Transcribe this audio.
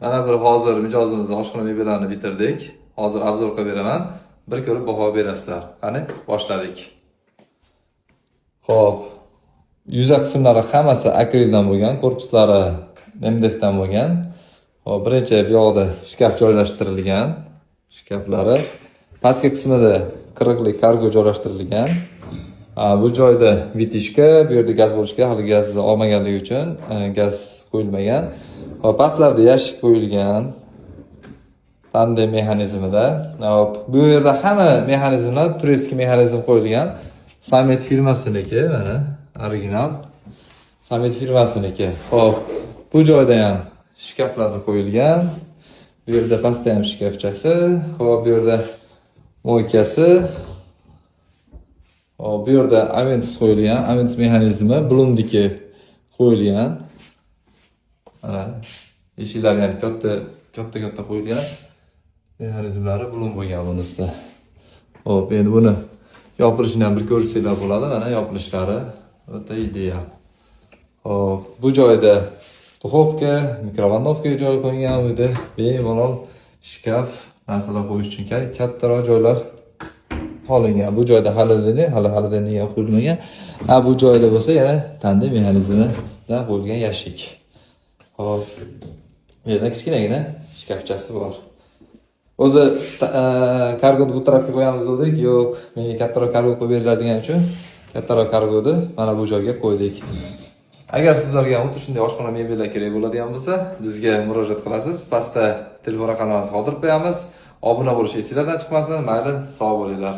Mana bir hozir mijozimizning oshxona mebellarini bitirdik. Hozir obzor qilib beraman. Bir ko'rib baho berasizlar. Qani, boshladik. Xo'p. Yuza qismlari hammasi akrildan bo'lgan, korpuslari MDFdan bo'lgan. Hop, birinchi bu yoqda shkaf joylashtirilgan. Shkaflari. Pastki qismida qirg'ili kargo joylashtirilgan. Bu joyda vitishka, bu yerda gaz bo'lishga, hali gazni olmaganligi uchun gaz qo'yilmagan. Hop, pastlarda yashik qo'yilgan. Tandem mexanizmida. Hop, bu yerda hamma mexanizmlar turetskiy mexanizm qo'yilgan. Samet firmasiniki, mana original Samet firmasiniki. Hop, bu joyda ham shkaflar qo'yilgan. Bu yerda pastda ham shkafchasi, hop bu yerda moykasi. Hop bu yerda Aventus qo'yilgan, Aventus mexanizmi Blumdiki qo'yilgan. Mana eshiklari ham katta qo'yilgan. Mexanizmlari Blum bo'lgan bunisida. Hop, endi buni yopilishini ham bir ko'rsanglar bo'ladi. Mana yopilishlari o'ta ideal. Hop, bu joyda duxovka, mikrovolnovka joy qo'yilgan, bu yerda bemalol shkaf, narsalar qo'yish uchun kattaroq joylar qo'yilgan. Bu joyda hali ham qo'yilmagan. Bu joyda bo'lsa yana tandem mexanizmi bilan qo'yilgan yashik. Hop, bu yerda kichkinagina shkafchasi bor. O'zi kargoni bu tarafga qo'yamiz dedik, yo'q, menga kattaroq kargo qo'yib beringlar degan uchun kattaroq kargoni mana bu joyga qo'ydik. Agar sizlarga ham shunday oshxona mebellar kerak bo'ladigan bo'lsa, bizga murojaat qilasiz. Pastda telefon raqamlarimizni qoldirib qo'yamiz. Obuna bo'lish esingizdan chiqmasin. Mayli, sog' bo'linglar.